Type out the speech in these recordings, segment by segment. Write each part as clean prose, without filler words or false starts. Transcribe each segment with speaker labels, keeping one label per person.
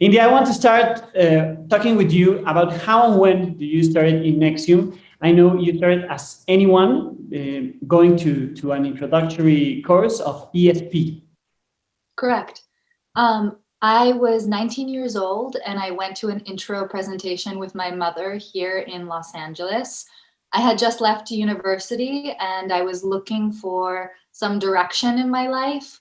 Speaker 1: India, I want to start talking with you about how and when do you start in NXIVM. I know you started as anyone going to an introductory course of ESP.
Speaker 2: Correct. I was 19 years old and I went to an intro presentation with my mother here in Los Angeles. I had just left university and I was looking for some direction in my life.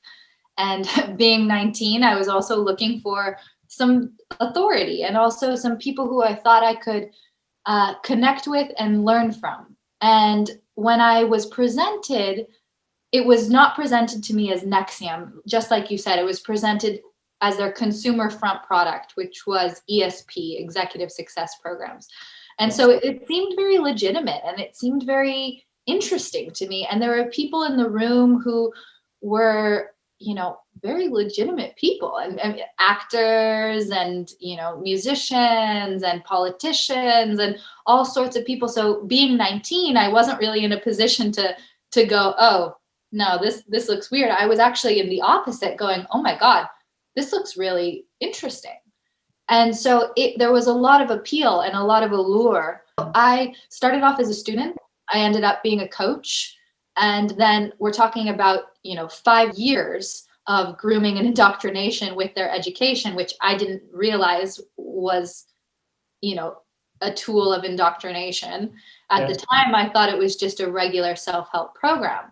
Speaker 2: And being 19, I was also looking for some authority and also some people who I thought I could connect with and learn from. And when I was presented, it was not presented to me as NXIVM. Just like you said, it was presented as their consumer front product, which was ESP, Executive Success Programs. And so it seemed very legitimate and it seemed very interesting to me. And there were people in the room who were, you know, very legitimate people and actors and, you know, musicians and politicians and all sorts of people. So being 19, I wasn't really in a position to go, oh, no, this looks weird. I was actually in the opposite going, oh my God, this looks really interesting. And so there was a lot of appeal and a lot of allure. I started off as a student. I ended up being a coach. And then we're talking about, you know, 5 years of grooming and indoctrination with their education, which I didn't realize was, you know, a tool of indoctrination. At the time, I thought it was just a regular self-help program.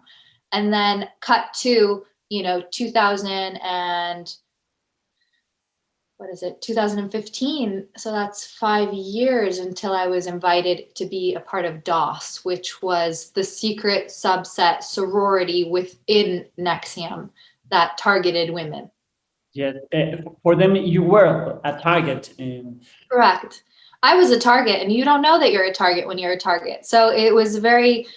Speaker 2: And then cut to, you know, 2015. So that's 5 years until I was invited to be a part of DOS, which was the secret subset sorority within NXIVM that targeted women.
Speaker 1: Yeah, for them, you were a target.
Speaker 2: Correct. I was a target, and you don't know that you're a target when you're a target. So it was very,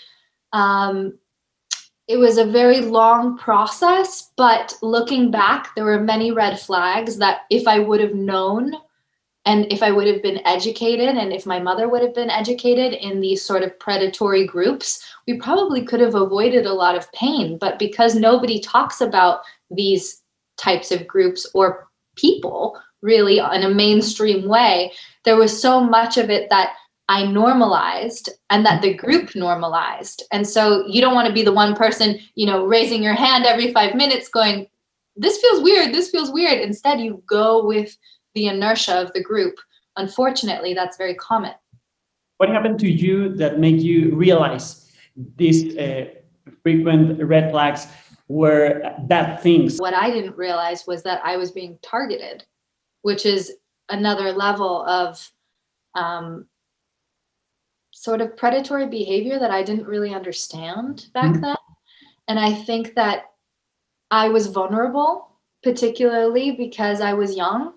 Speaker 2: it was a very long process, but looking back, there were many red flags that if I would have known and if I would have been educated and if my mother would have been educated in these sort of predatory groups, we probably could have avoided a lot of pain. But because nobody talks about these types of groups or people really in a mainstream way, there was so much of it that I normalized and that the group normalized. And so you don't want to be the one person, you know, raising your hand every 5 minutes going, this feels weird, this feels weird. Instead, you go with the inertia of the group. Unfortunately, that's very common.
Speaker 1: What happened to you that made you realize these frequent red flags were bad things?
Speaker 2: What I didn't realize was that I was being targeted, which is another level of sort of predatory behavior that I didn't really understand back then. And I think that I was vulnerable, particularly because I was young,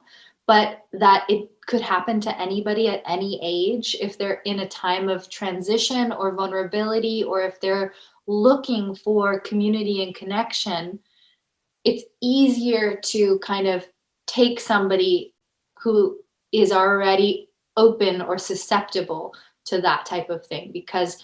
Speaker 2: but that it could happen to anybody at any age if they're in a time of transition or vulnerability, or if they're looking for community and connection. It's easier to kind of take somebody who is already open or susceptible to that type of thing because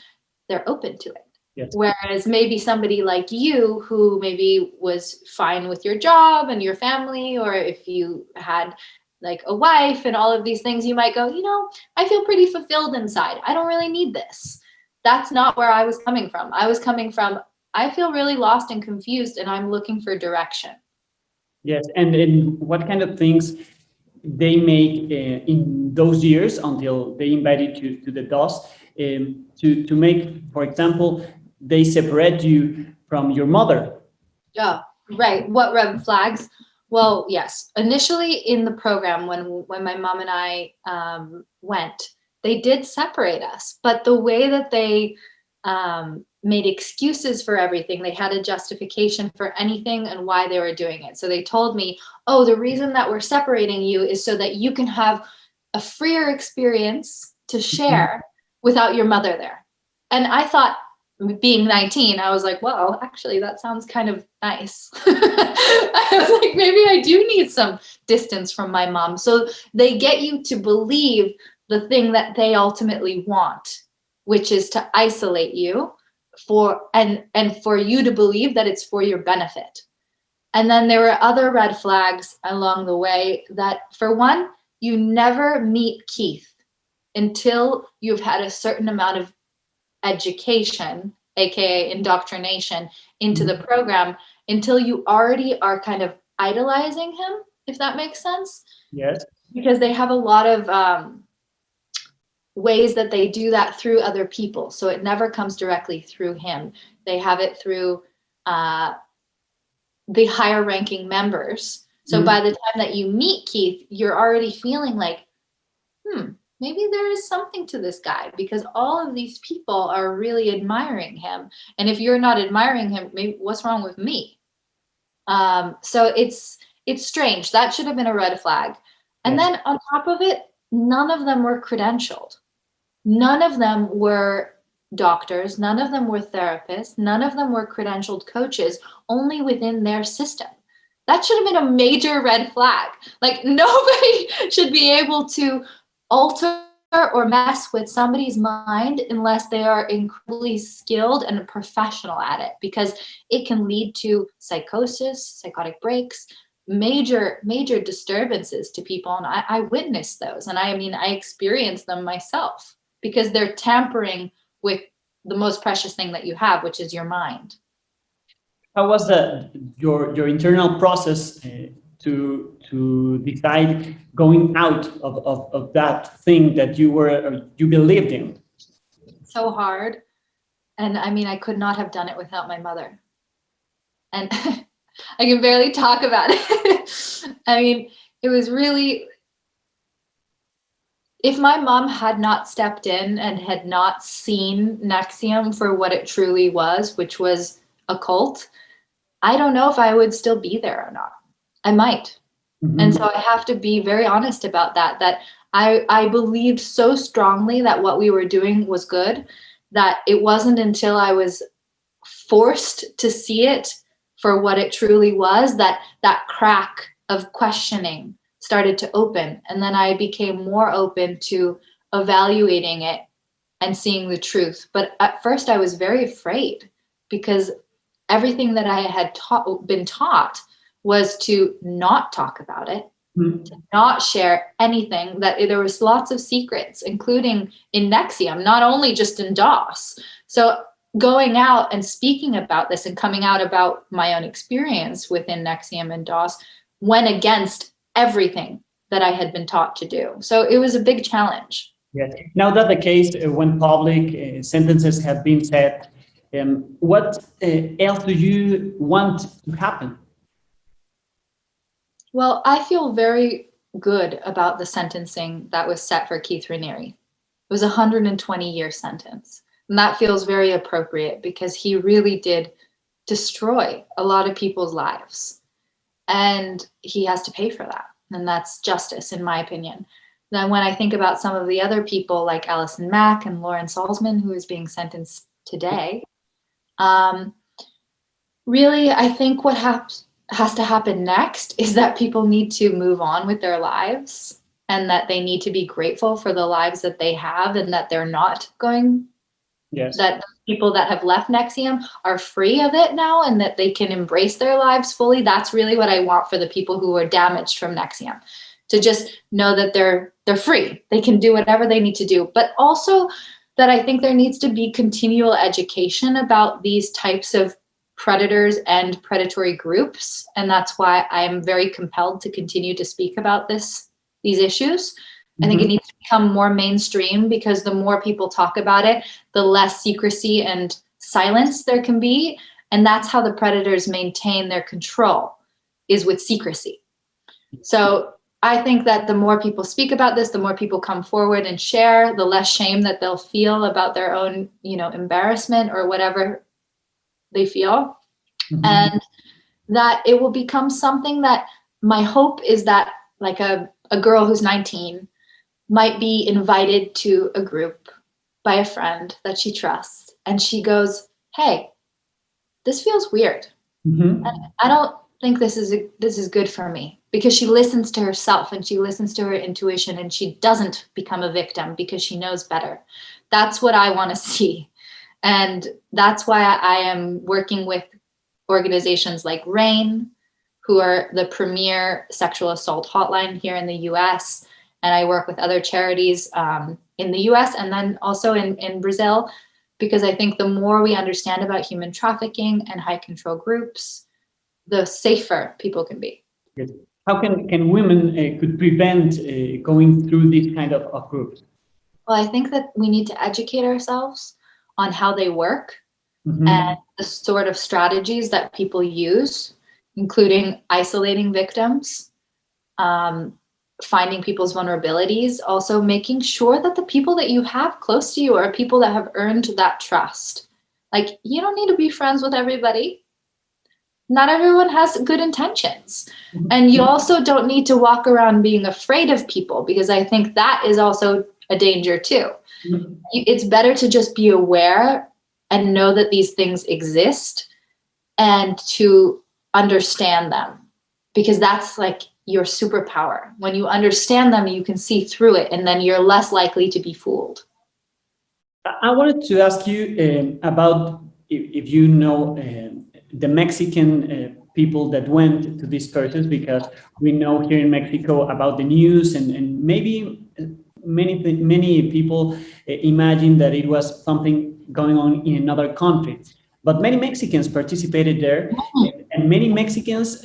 Speaker 2: they're open to it.
Speaker 1: Yes.
Speaker 2: Whereas maybe somebody like you who maybe was fine with your job and your family, or if you had like a wife and all of these things, you might go, you know, I feel pretty fulfilled inside. I don't really need this. That's not where I was coming from. I was coming from, I feel really lost and confused and I'm looking for direction.
Speaker 1: Yes, and what kind of things they make in those years until they invited you to the DOS to make, for example, they separate you from your mother.
Speaker 2: Yeah, right. What red flags? Well, yes. Initially in the program, when my mom and I went, they did separate us. But the way that they made excuses for everything, they had a justification for anything and why they were doing it. So they told me, oh, the reason that we're separating you is so that you can have a freer experience to share without your mother there. And I thought, being 19, I was like, well, actually, that sounds kind of nice. I was like, maybe I do need some distance from my mom. So they get you to believe the thing that they ultimately want, which is to isolate you and for you to believe that it's for your benefit. And then there were other red flags along the way that, for one, you never meet Keith until you've had a certain amount of education, aka indoctrination, into the program, until you already are kind of idolizing him, if that makes sense.
Speaker 1: Yes.
Speaker 2: Because they have a lot of ways that they do that through other people. So it never comes directly through him. They have it through the higher ranking members. So by the time that you meet Keith, you're already feeling like, maybe there is something to this guy, because all of these people are really admiring him. And if you're not admiring him, maybe what's wrong with me? So it's strange. That should have been a red flag. And then on top of it, none of them were credentialed. None of them were doctors. None of them were therapists. None of them were credentialed coaches, only within their system. That should have been a major red flag. Like, nobody should be able to alter or mess with somebody's mind unless they are incredibly skilled and professional at it, because it can lead to psychosis, psychotic breaks, major disturbances to people. And I witnessed those. And I mean, I experienced them myself, because they're tampering with the most precious thing that you have, which is your mind.
Speaker 1: How was your internal process to decide going out of that thing that you believed in?
Speaker 2: So hard. And I mean, I could not have done it without my mother. And I can barely talk about it. I mean, it was really, if my mom had not stepped in and had not seen NXIVM for what it truly was, which was a cult, I don't know if I would still be there or not. I might. And so I have to be very honest about that I believed so strongly that what we were doing was good, that it wasn't until I was forced to see it for what it truly was that crack of questioning started to open. And then I became more open to evaluating it and seeing the truth. But at first I was very afraid, because everything that I had been taught was to not talk about it, to not share anything, that there was lots of secrets, including in NXIVM, not only just in DOS. So going out and speaking about this and coming out about my own experience within NXIVM and DOS went against everything that I had been taught to do. So it was a big challenge.
Speaker 1: Yes. Now that the case went public, sentences have been set, what else do you want to happen?
Speaker 2: Well, I feel very good about the sentencing that was set for Keith Raniere. It was a 120-year sentence. And that feels very appropriate, because he really did destroy a lot of people's lives. And he has to pay for that. And that's justice, in my opinion. Then when I think about some of the other people like Alison Mack and Lauren Salzman, who is being sentenced today, really, I think what has to happen next is that people need to move on with their lives, and that they need to be grateful for the lives that they have, and that they're not going, that people that have left NXIVM are free of it now, and that they can embrace their lives fully. That's really what I want for the people who were damaged from NXIVM, to just know that they're free. They can do whatever they need to do. But also that I think there needs to be continual education about these types of predators and predatory groups. And that's why I'm very compelled to continue to speak about these issues. I think it needs to become more mainstream, because the more people talk about it, the less secrecy and silence there can be. And that's how the predators maintain their control, is with secrecy. So I think that the more people speak about this, the more people come forward and share, the less shame that they'll feel about their own, embarrassment or whatever they feel. And that it will become something that, my hope is that, like a girl who's 19 might be invited to a group by a friend that she trusts, and she goes, "Hey, this feels weird. And I don't think this is good for me," because she listens to herself and she listens to her intuition, and she doesn't become a victim because she knows better. That's what I want to see. And that's why I am working with organizations like RAIN, who are the premier sexual assault hotline here in the US. And I work with other charities in the US and then also in Brazil, because I think the more we understand about human trafficking and high control groups, the safer people can be.
Speaker 1: Yes. How can women could prevent going through this kind of groups?
Speaker 2: Well, I think that we need to educate ourselves on how they work and the sort of strategies that people use, including isolating victims, finding people's vulnerabilities, also making sure that the people that you have close to you are people that have earned that trust. Like, you don't need to be friends with everybody. Not everyone has good intentions. And you also don't need to walk around being afraid of people, because I think that is also a danger too. It's better to just be aware and know that these things exist and to understand them, because that's like your superpower. When you understand them, you can see through it, and then you're less likely to be fooled.
Speaker 1: I wanted to ask you about if you know the Mexican people that went to these persons, because we know here in Mexico about the news, and maybe many people imagine that it was something going on in another country. But many Mexicans participated there, and many Mexicans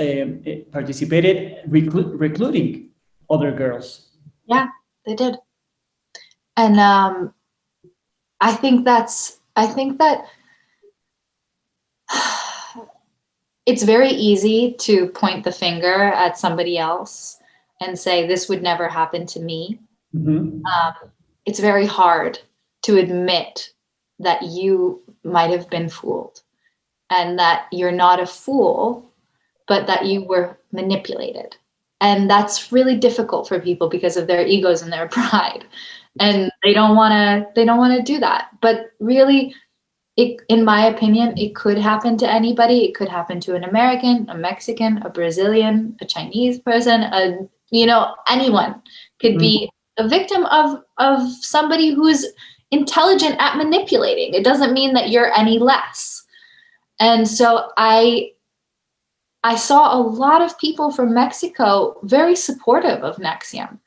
Speaker 1: participated recruiting other girls.
Speaker 2: Yeah, they did. And I think that it's very easy to point the finger at somebody else and say, this would never happen to me. It's very hard to admit that you might have been fooled, and that you're not a fool, but that you were manipulated. And that's really difficult for people because of their egos and their pride. And they don't want to do that. But really, in my opinion, it could happen to anybody. It could happen to an American, a Mexican, a Brazilian, a Chinese person, anyone could be a victim of somebody who's intelligent at manipulating. It doesn't mean that you're any less. And so I saw a lot of people from Mexico very supportive of NXIVM,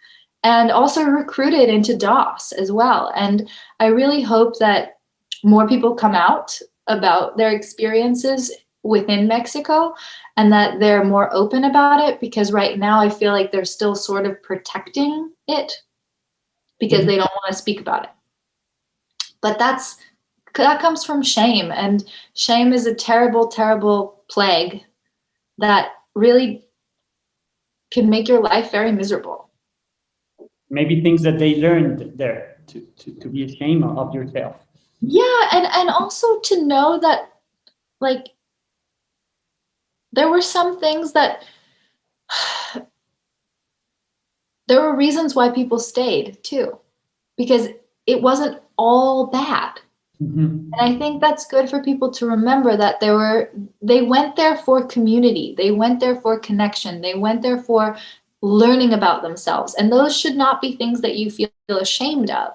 Speaker 2: and also recruited into DOS as well. And I really hope that more people come out about their experiences within Mexico, and that they're more open about it, because right now I feel like they're still sort of protecting it because they don't want to speak about it. But that comes from shame, and shame is a terrible, terrible plague that really can make your life very miserable.
Speaker 1: Maybe things that they learned there to be ashamed of yourself.
Speaker 2: Yeah, and also to know that, like, there were some things that there were reasons why people stayed too, because it wasn't all bad. And I think that's good for people to remember, that they went there for community, they went there for connection, they went there for learning about themselves. And those should not be things that you feel ashamed of.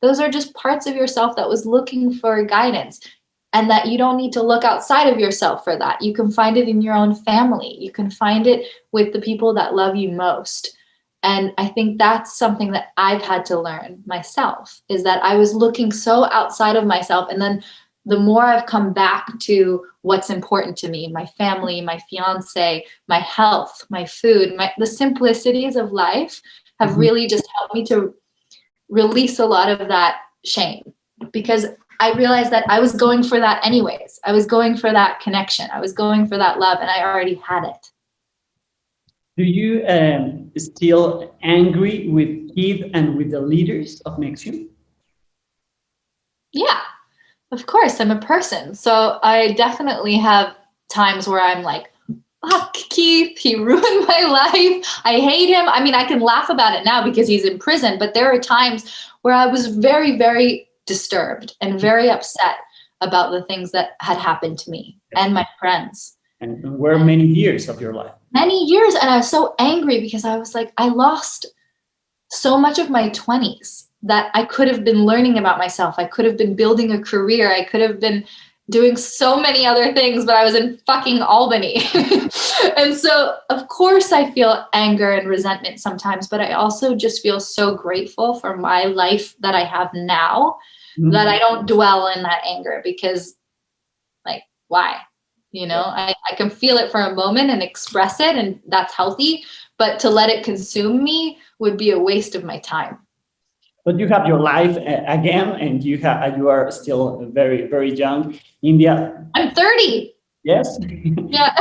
Speaker 2: Those are just parts of yourself that was looking for guidance, and that you don't need to look outside of yourself for that. You can find it in your own family. You can find it with the people that love you most. And I think that's something that I've had to learn myself, is that I was looking so outside of myself. And then the more I've come back to what's important to me, my family, my fiance, my health, my food, the simplicities of life have really just helped me to release a lot of that shame, because I realized that I was going for that anyways. I was going for that connection. I was going for that love, and I already had it.
Speaker 1: Do you still angry with Keith and with the leaders of NXIVM?
Speaker 2: Yeah, of course. I'm a person. So I definitely have times where I'm like, fuck Keith, he ruined my life. I hate him. I mean, I can laugh about it now because he's in prison, but there are times where I was very, very disturbed and very upset about the things that had happened to me and my friends.
Speaker 1: And were many years of your life?
Speaker 2: Many years. And I was so angry because I was like, I lost so much of my 20s that I could have been learning about myself. I could have been building a career. I could have been doing so many other things, but I was in fucking Albany. And so, of course, I feel anger and resentment sometimes, but I also just feel so grateful for my life that I have now, that I don't dwell in that anger, because, like, why? You know, I can feel it for a moment and express it, and that's healthy, but to let it consume me would be a waste of my time.
Speaker 1: But you have your life again, and you are still very, very young. India.
Speaker 2: I'm 30.
Speaker 1: Yes.
Speaker 2: Yeah.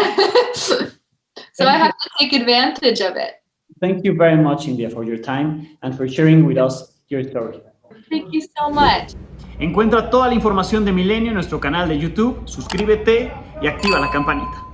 Speaker 2: So I have to take advantage of it.
Speaker 1: Thank you very much, India, for your time and for sharing with us your story.
Speaker 2: Thank you so much.
Speaker 1: Encuentra toda la información de Milenio en nuestro canal de YouTube, suscríbete y activa la campanita.